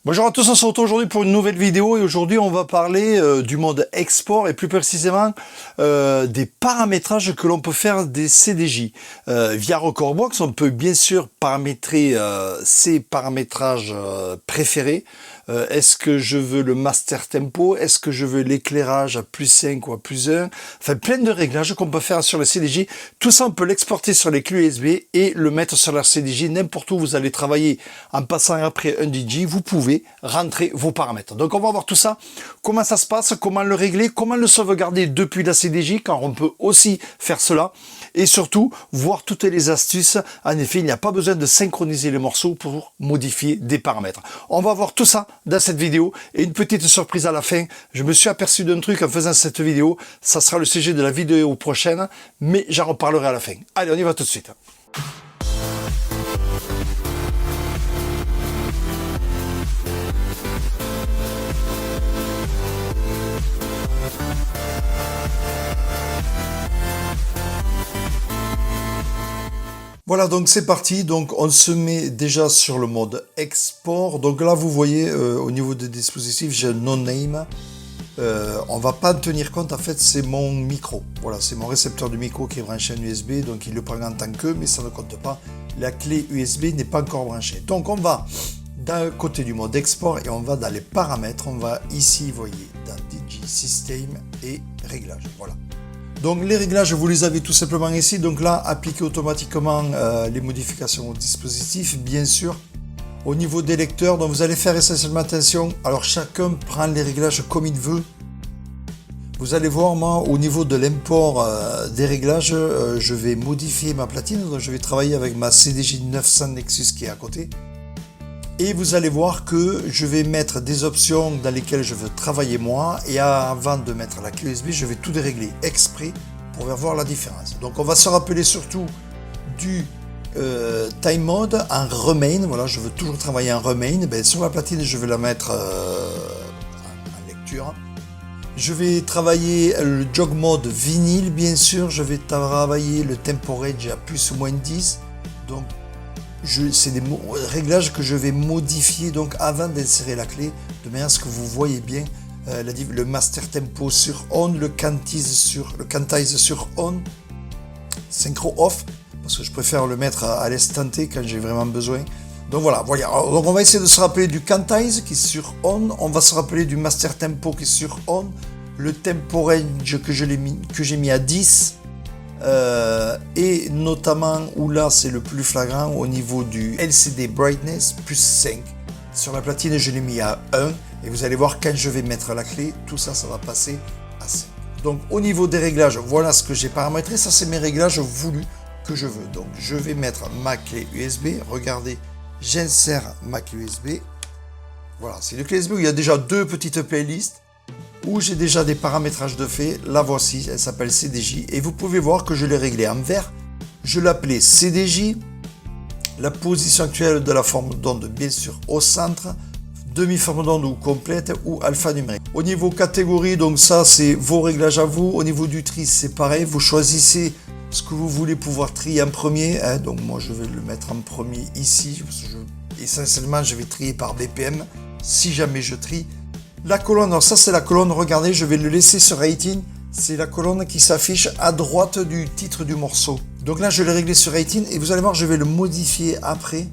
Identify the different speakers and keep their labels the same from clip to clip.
Speaker 1: Bonjour à tous, on se retrouve aujourd'hui pour une nouvelle vidéo et aujourd'hui on va parler du mode export et plus précisément des paramétrages que l'on peut faire des CDJ. Via Recordbox, on peut bien sûr paramétrer ses paramétrages préférés. Est-ce que je veux le master tempo? Est-ce que je veux l'éclairage à +5 ou à +1? Enfin, plein de réglages qu'on peut faire sur le CDJ. Tout ça, on peut l'exporter sur les clés USB et le mettre sur la CDJ. N'importe où vous allez travailler en passant après un DJ, vous pouvez rentrer vos paramètres. Donc, on va voir tout ça. Comment ça se passe? Comment le régler? Comment le sauvegarder depuis la CDJ? Car on peut aussi faire cela. Et surtout, voir toutes les astuces. En effet, il n'y a pas besoin de synchroniser les morceaux pour modifier des paramètres. On va voir tout ça dans cette vidéo et une petite surprise à la fin. Je me suis aperçu d'un truc en faisant cette vidéo. Ça sera le sujet de la vidéo prochaine, mais j'en reparlerai à la fin. Allez, on y va tout de suite. Voilà, donc c'est parti. Donc on se met déjà sur le mode export. Donc là, vous voyez, au niveau des dispositifs, j'ai un no-name. On va pas en tenir compte, en fait, c'est mon micro. Voilà, c'est mon récepteur du micro qui est branché en USB. Donc il le prend en tant que, mais ça ne compte pas. La clé USB n'est pas encore branchée. Donc on va d'un côté du mode export et on va dans les paramètres. On va ici, vous voyez, dans DJ System et réglages. Voilà. Donc les réglages, vous les avez tout simplement ici. Donc là, appliquer automatiquement les modifications au dispositif, bien sûr. Au niveau des lecteurs, donc vous allez faire essentiellement attention. Alors chacun prend les réglages comme il veut. Vous allez voir, moi, au niveau de l'import des réglages, je vais modifier ma platine. Donc je vais travailler avec ma CDJ 900 Nexus qui est à côté. Et vous allez voir que je vais mettre des options dans lesquelles je veux travailler moi. Et avant de mettre la clé USB, je vais tout dérégler exprès pour voir la différence. Donc on va se rappeler surtout du time mode en remain. Voilà, je veux toujours travailler en remain. Ben, sur la platine, je vais la mettre en lecture. Je vais travailler le jog mode vinyle, bien sûr. Je vais travailler le tempo range à plus ou moins 10. Donc c'est des réglages que je vais modifier donc avant d'insérer la clé, de manière à ce que vous voyez bien le master tempo sur on, le quantize sur on, synchro off, parce que je préfère le mettre à l'instant T quand j'ai vraiment besoin. Donc voilà, donc on va essayer de se rappeler du quantize qui est sur on va se rappeler du master tempo qui est sur on, le tempo range que j'ai mis à 10. Et notamment où là c'est le plus flagrant au niveau du LCD brightness plus 5 sur la platine, je l'ai mis à 1 et vous allez voir quand je vais mettre la clé, tout ça va passer à 5. Donc au niveau des réglages, voilà ce que j'ai paramétré. Ça c'est mes réglages voulus que je veux. Donc je vais mettre ma clé USB. Regardez, j'insère ma clé USB. Voilà, c'est le clé USB où il y a déjà deux petites playlists où j'ai déjà des paramétrages de fait. La voici, elle s'appelle CDJ et vous pouvez voir que je l'ai réglé en vert. Je l'appelais CDJ, la position actuelle de la forme d'onde bien sûr au centre, demi-forme d'onde ou complète ou alphanumérique. Au niveau catégorie, donc ça c'est vos réglages à vous. Au niveau du tri, c'est pareil, vous choisissez ce que vous voulez pouvoir trier en premier. Donc moi je vais le mettre en premier ici. Essentiellement je vais trier par BPM si jamais je trie. La colonne, alors ça c'est la colonne, regardez, je vais le laisser sur Rating. C'est la colonne qui s'affiche à droite du titre du morceau. Donc là je l'ai réglé sur Rating et vous allez voir, je vais le modifier après.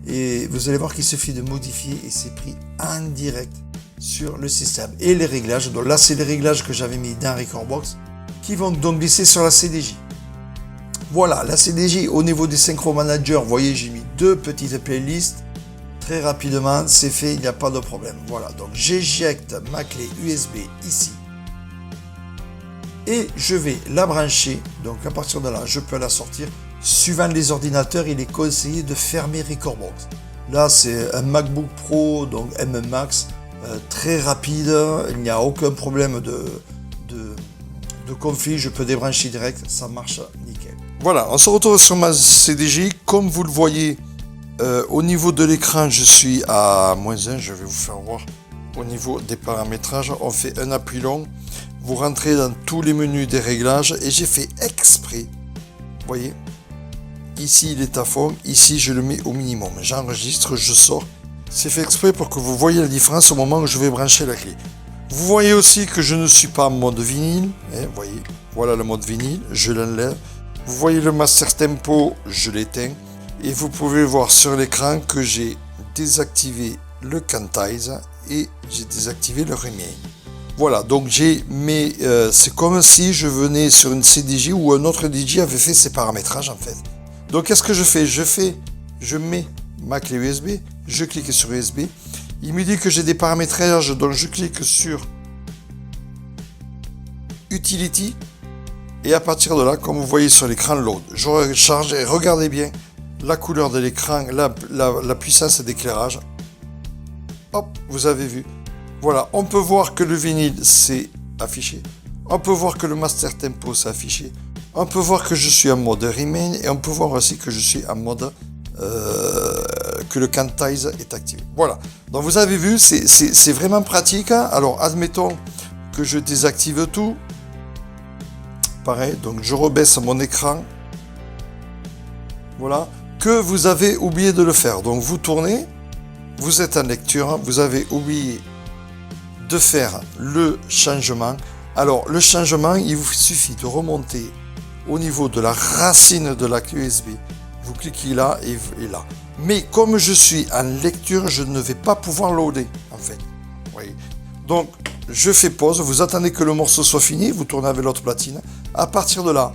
Speaker 1: Et vous allez voir qu'il suffit de modifier et c'est pris en direct sur le système. Et les réglages, donc là c'est les réglages que j'avais mis dans Recordbox qui vont donc glisser sur la CDJ. Voilà, la CDJ au niveau des synchro managers, vous voyez j'ai mis deux petites playlists. Très rapidement, c'est fait, il n'y a pas de problème. Voilà, donc j'éjecte ma clé USB ici. Et je vais la brancher. Donc à partir de là, je peux la sortir. Suivant les ordinateurs, il est conseillé de fermer Recordbox. Là, c'est un MacBook Pro, donc M1 Max, très rapide. Il n'y a aucun problème de config. Je peux débrancher direct, ça marche nickel. Voilà, on se retrouve sur ma CDJ. Comme vous le voyez, au niveau de l'écran, je suis à -1, je vais vous faire voir. Au niveau des paramétrages, on fait un appui long. Vous rentrez dans tous les menus des réglages et j'ai fait exprès. Vous voyez, ici il est à fond, ici je le mets au minimum. J'enregistre, je sors C'est fait exprès pour que vous voyez la différence au moment où je vais brancher la clé. Vous voyez aussi que je ne suis pas en mode vinyle. Vous voyez, voilà le mode vinyle, je l'enlève. Vous voyez le master tempo, je l'éteins. Et vous pouvez voir sur l'écran que j'ai désactivé le quantize et j'ai désactivé le remain. Voilà, donc c'est comme si je venais sur une CDJ où un autre DJ avait fait ses paramétrages en fait. Donc qu'est-ce que je fais? Je mets ma clé USB, je clique sur USB. Il me dit que j'ai des paramétrages, donc je clique sur Utility. Et à partir de là, comme vous voyez sur l'écran, Load. Je recharge et regardez bien la couleur de l'écran, la puissance d'éclairage. Hop, vous avez vu. Voilà, on peut voir que le vinyle s'est affiché. On peut voir que le master tempo s'est affiché. On peut voir que je suis en mode remain et on peut voir aussi que je suis en mode que le quantize est activé. Voilà, donc vous avez vu, c'est vraiment pratique. Alors admettons que je désactive tout. Pareil, donc je rebaisse mon écran. Voilà, que vous avez oublié de le faire. Donc vous tournez, vous êtes en lecture, vous avez oublié de faire le changement. Alors le changement, il vous suffit de remonter au niveau de la racine de la clé USB. Vous cliquez là et là. Mais comme je suis en lecture, je ne vais pas pouvoir loader en fait. Oui. Donc je fais pause, vous attendez que le morceau soit fini, vous tournez avec l'autre platine. À partir de là,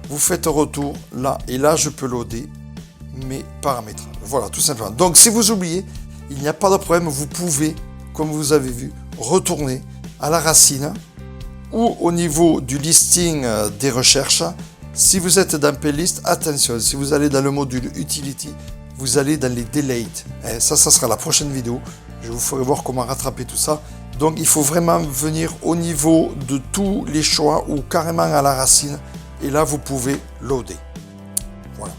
Speaker 1: vous faites un retour là et là je peux loader mes paramètres. Voilà, tout simplement. Donc si vous oubliez, il n'y a pas de problème, vous pouvez, comme vous avez vu, retourner à la racine ou au niveau du listing des recherches. Si vous êtes dans Playlist, attention, si vous allez dans le module Utility, vous allez dans les Deletes. Ça sera la prochaine vidéo. Je vous ferai voir comment rattraper tout ça. Donc il faut vraiment venir au niveau de tous les choix ou carrément à la racine. Et là, vous pouvez loader. Voilà.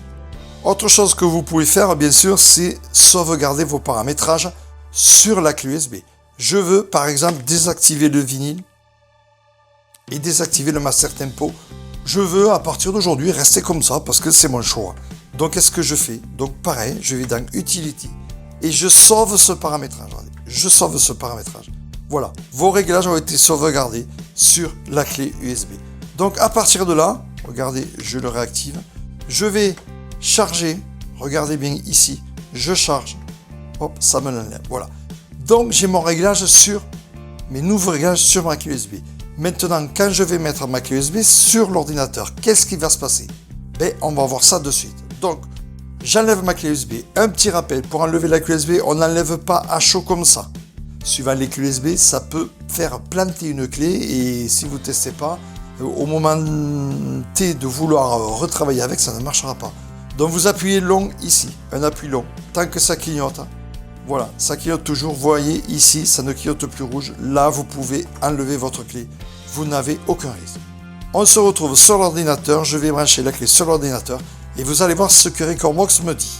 Speaker 1: Autre chose que vous pouvez faire, bien sûr, c'est sauvegarder vos paramétrages sur la clé USB. Je veux, par exemple, désactiver le vinyle et désactiver le master tempo. Je veux, à partir d'aujourd'hui, rester comme ça parce que c'est mon choix. Donc, qu'est-ce que je fais? Donc, pareil, je vais dans Utility et je sauve ce paramétrage. Je sauve ce paramétrage. Voilà, vos réglages ont été sauvegardés sur la clé USB. Donc, à partir de là, regardez, je le réactive. Je vais charger. Regardez bien ici. Je charge. Hop, ça me l'enlève. Voilà. Donc, j'ai mon réglage sur mes nouveaux réglages sur ma clé USB. Maintenant, quand je vais mettre ma clé USB sur l'ordinateur, qu'est-ce qui va se passer? On va voir ça de suite. Donc, j'enlève ma clé USB. Un petit rappel, pour enlever la clé USB, on n'enlève pas à chaud comme ça. Suivant les clés USB, ça peut faire planter une clé et si vous ne testez pas, au moment T de vouloir retravailler avec, ça ne marchera pas. Donc, vous appuyez long ici, un appui long, tant que ça clignote. Voilà, ça clignote toujours. Vous voyez ici, ça ne clignote plus rouge. Là, vous pouvez enlever votre clé. Vous n'avez aucun risque. On se retrouve sur l'ordinateur. Je vais brancher la clé sur l'ordinateur et vous allez voir ce que Recordbox me dit.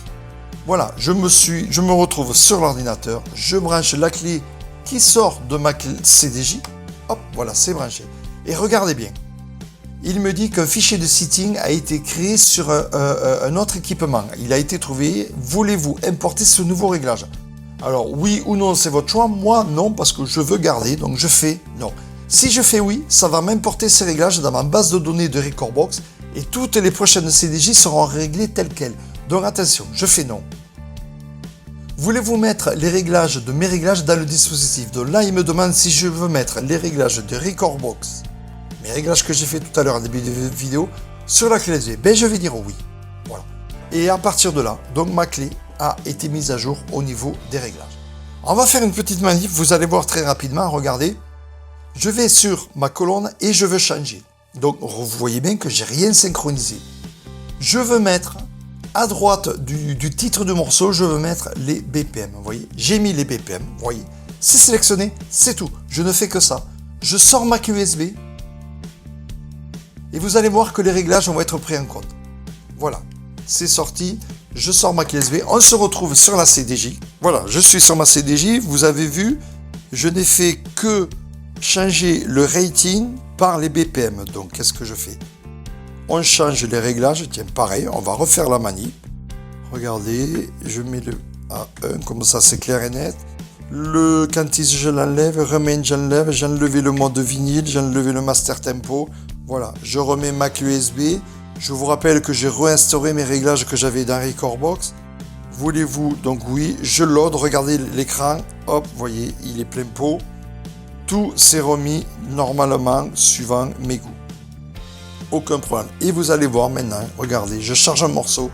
Speaker 1: Voilà, je me retrouve sur l'ordinateur. Je branche la clé qui sort de ma clé CDJ. Hop, voilà, c'est branché. Et regardez bien. Il me dit qu'un fichier de setting a été créé sur un autre équipement. Il a été trouvé. Voulez-vous importer ce nouveau réglage? Alors, oui ou non, c'est votre choix. Moi, non, parce que je veux garder, donc je fais non. Si je fais oui, ça va m'importer ces réglages dans ma base de données de Recordbox et toutes les prochaines CDJ seront réglées telles quelles. Donc attention, je fais non. Voulez-vous mettre les réglages de mes réglages dans le dispositif? Donc là, il me demande si je veux mettre les réglages de Recordbox, mes réglages que j'ai fait tout à l'heure en début de vidéo, sur la clé USB. Je vais dire oui. Voilà. Et à partir de là, donc ma clé a été mise à jour au niveau des réglages. On va faire une petite manip, vous allez voir très rapidement, regardez. Je vais sur ma colonne et je veux changer. Donc vous voyez bien que j'ai rien synchronisé. Je veux mettre à droite du titre du morceau, je veux mettre les BPM. Vous voyez, j'ai mis les BPM. Vous voyez, c'est sélectionné, c'est tout. Je ne fais que ça. Je sors ma clé USB et vous allez voir que les réglages vont être pris en compte. Voilà, c'est sorti. Je sors ma clé USB, on se retrouve sur la CDJ. Voilà, je suis sur ma CDJ, vous avez vu, je n'ai fait que changer le rating par les BPM. Donc, qu'est-ce que je fais? On change les réglages, tiens, pareil, on va refaire la manip. Regardez, je mets le... à 1, comme ça c'est clair et net. Le cantis je l'enlève, remain j'enlève, j'ai enlevé le mode vinyle, j'ai enlevé le master tempo. Voilà, je remets ma clé USB. Je vous rappelle que j'ai réinstauré mes réglages que j'avais dans Recordbox. Voulez-vous, donc oui, je load, regardez l'écran, hop, vous voyez, il est plein pot. Tout s'est remis normalement suivant mes goûts. Aucun problème. Et vous allez voir maintenant, regardez, je charge un morceau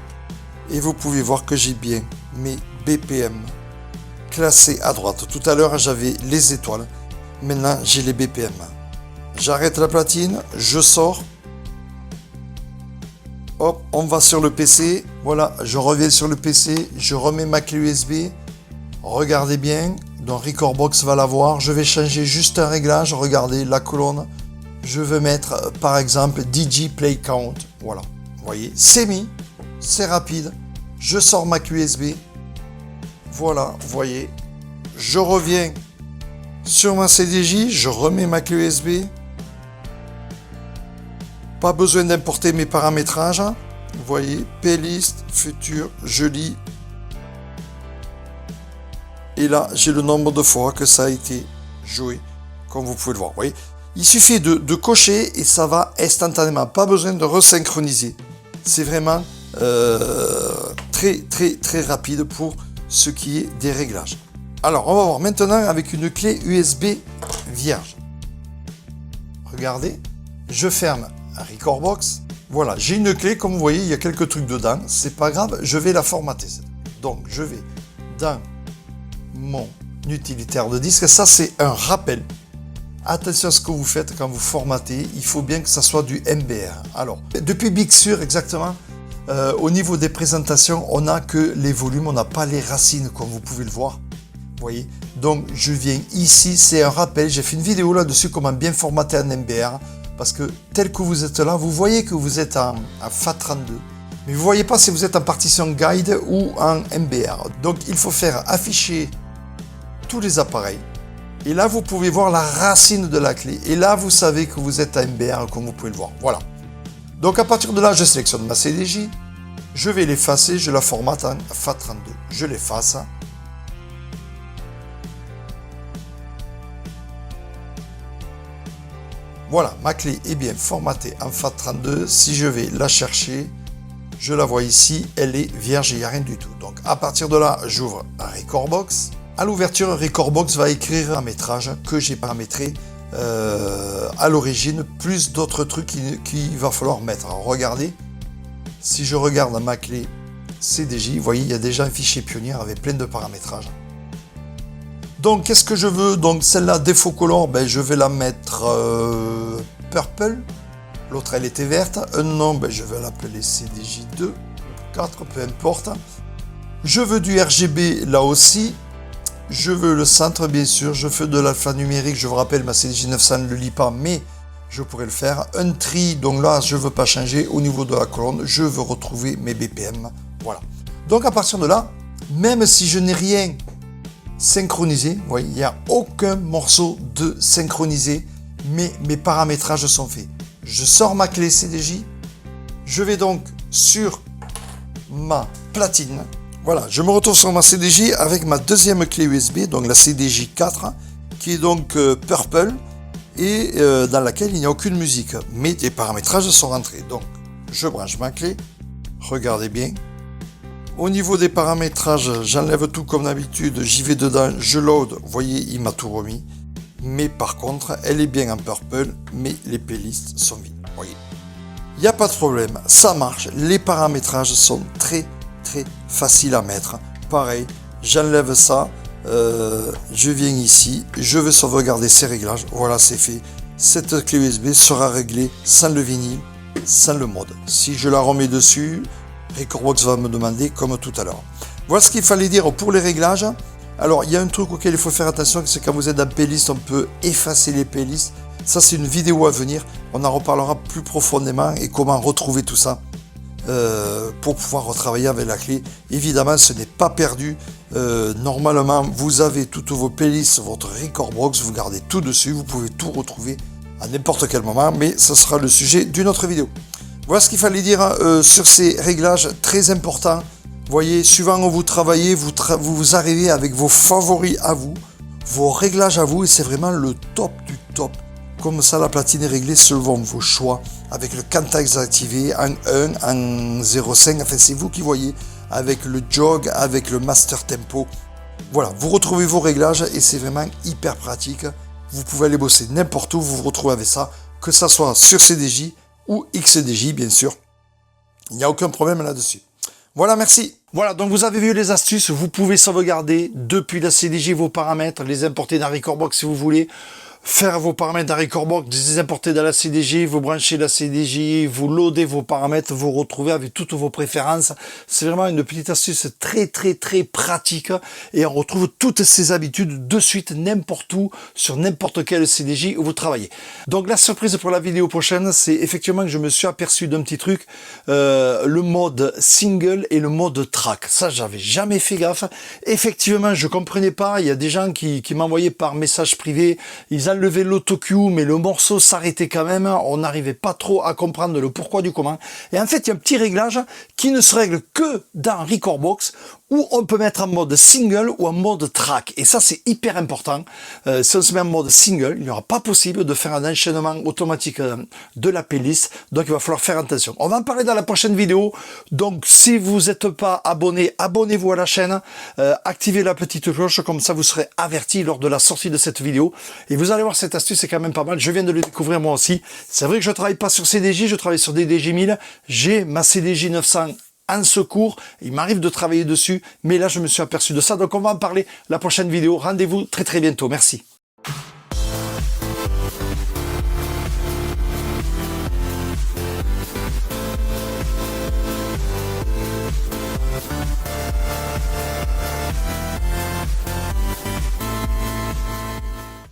Speaker 1: et vous pouvez voir que j'ai bien mes BPM classés à droite. Tout à l'heure, j'avais les étoiles. Maintenant, j'ai les BPM. J'arrête la platine, je sors. Hop, on va sur le PC. Voilà, je reviens sur le PC, je remets ma clé USB. Regardez bien, donc Recordbox va l'avoir. Je vais changer juste un réglage. Regardez la colonne. Je veux mettre par exemple DJ Play Count. Voilà, vous voyez, c'est mis, c'est rapide. Je sors ma clé USB. Voilà, vous voyez. Je reviens sur ma CDJ, je remets ma clé USB. Pas besoin d'importer mes paramétrages. Vous voyez, playlist, futur, je lis. Et là, j'ai le nombre de fois que ça a été joué, comme vous pouvez le voir. Vous voyez, il suffit de cocher et ça va instantanément. Pas besoin de resynchroniser. C'est vraiment très rapide pour ce qui est des réglages. Alors, on va voir maintenant avec une clé USB vierge. Regardez, je ferme Recordbox. Voilà, j'ai une clé, comme vous voyez, il y a quelques trucs dedans. C'est pas grave, je vais la formater. Donc, je vais dans mon utilitaire de disque. Ça, c'est un rappel. Attention à ce que vous faites quand vous formatez. Il faut bien que ça soit du MBR. Alors, depuis Big Sur, exactement, au niveau des présentations, on n'a que les volumes, on n'a pas les racines, comme vous pouvez le voir. Vous voyez, donc je viens ici, c'est un rappel. J'ai fait une vidéo là-dessus, comment bien formater un MBR. Parce que tel que vous êtes là, vous voyez que vous êtes en FAT32. Mais vous ne voyez pas si vous êtes en partition guide ou en MBR. Donc il faut faire afficher tous les appareils. Et là, vous pouvez voir la racine de la clé. Et là, vous savez que vous êtes à MBR, comme vous pouvez le voir. Voilà. Donc à partir de là, je sélectionne ma CDJ. Je vais l'effacer, je la formate en FAT32. Je l'efface. Voilà, ma clé est bien formatée en FAT32. Si je vais la chercher, je la vois ici, elle est vierge, il n'y a rien du tout. Donc à partir de là, j'ouvre un Recordbox. À l'ouverture, Recordbox va écrire un paramétrage que j'ai paramétré à l'origine, plus d'autres trucs qu'il va falloir mettre. Alors regardez, si je regarde ma clé CDJ, vous voyez, il y a déjà un fichier pionnier avec plein de paramétrages. Donc, qu'est-ce que je veux? Donc, celle-là, défaut color, ben, je vais la mettre purple. L'autre, elle était verte. Un nom, ben, je vais l'appeler CDJ2, 4, peu importe. Je veux du RGB, là aussi. Je veux le centre, bien sûr. Je fais de l'alphanumérique. Je vous rappelle, ma CDJ900 ne le lit pas, mais je pourrais le faire. Un tri, donc là, je ne veux pas changer. Au niveau de la colonne, je veux retrouver mes BPM. Voilà. Donc, à partir de là, même si je n'ai rien synchronisé, vous voyez, il n'y a aucun morceau de synchronisé, mais mes paramétrages sont faits. Je sors ma clé CDJ, je vais donc sur ma platine, voilà, je me retrouve sur ma CDJ avec ma deuxième clé USB, donc la CDJ 4, qui est donc purple, et dans laquelle il n'y a aucune musique, mais les paramétrages sont rentrés. Donc, je branche ma clé, regardez bien. Au niveau des paramétrages, j'enlève tout comme d'habitude, j'y vais dedans, je load, vous voyez, il m'a tout remis. Mais par contre, elle est bien en purple, mais les playlists sont vides, vous voyez. Il n'y a pas de problème, ça marche, les paramétrages sont très faciles à mettre. Pareil, j'enlève ça, je viens ici, je vais sauvegarder ces réglages, voilà, c'est fait. Cette clé USB sera réglée sans le vinyle, sans le mode. Si je la remets dessus, Recordbox va me demander comme tout à l'heure. Voilà ce qu'il fallait dire pour les réglages. Alors il y a un truc auquel il faut faire attention, c'est quand vous êtes dans playlist, on peut effacer les playlists. Ça c'est une vidéo à venir, on en reparlera plus profondément et comment retrouver tout ça pour pouvoir retravailler avec la clé. Évidemment ce n'est pas perdu, normalement vous avez toutes vos playlists, votre Recordbox, vous gardez tout dessus, vous pouvez tout retrouver à n'importe quel moment, mais ce sera le sujet d'une autre vidéo. Voilà ce qu'il fallait dire sur ces réglages très importants voyez, suivant où vous travaillez, vous arrivez avec vos favoris à vous, vos réglages à vous, et c'est vraiment le top du top. Comme ça, la platine est réglée selon vos choix, avec le Cantax activé en 1, en 0,5, enfin c'est vous qui voyez, avec le jog, avec le master tempo. Voilà, vous retrouvez vos réglages et c'est vraiment hyper pratique. Vous pouvez aller bosser n'importe où, vous vous retrouvez avec ça, que ça soit sur CDJ ou XDJ, bien sûr. Il n'y a aucun problème là-dessus. Voilà, merci. Voilà, donc vous avez vu les astuces, vous pouvez sauvegarder depuis la CDJ vos paramètres, les importer dans Recordbox si vous voulez, faire vos paramètres dans Recordbox, les importer dans la CDJ, vous branchez la CDJ, vous loadez vos paramètres, vous retrouvez avec toutes vos préférences. C'est vraiment une petite astuce très pratique et on retrouve toutes ces habitudes de suite n'importe où, sur n'importe quelle CDJ où vous travaillez. Donc la surprise pour la vidéo prochaine, c'est effectivement que je me suis aperçu d'un petit truc, le mode single et le mode track. Ça, j'avais jamais fait gaffe. Effectivement, je comprenais pas. Il y a des gens qui m'envoyaient par message privé, ils enlevaient l'autocue, mais le morceau s'arrêtait quand même. On n'arrivait pas trop à comprendre le pourquoi du comment. Et en fait, il y a un petit réglage qui ne se règle que dans Recordbox, où on peut mettre en mode single ou en mode track. Et ça, c'est hyper important. Si on se met en mode single, il n'y aura pas possible de faire un enchaînement automatique de la playlist. Donc, il va falloir faire attention. On va en parler dans la prochaine vidéo. Donc, si vous n'êtes pas abonné, abonnez-vous à la chaîne. Activez la petite cloche, comme ça, vous serez averti lors de la sortie de cette vidéo. Et vous allez voir, cette astuce, c'est quand même pas mal. Je viens de le découvrir moi aussi. C'est vrai que je travaille pas sur CDJ, je travaille sur DDJ 1000. J'ai ma CDJ 900 en secours, il m'arrive de travailler dessus, mais là je me suis aperçu de ça, donc on va en parler la prochaine vidéo. Rendez-vous très bientôt, merci.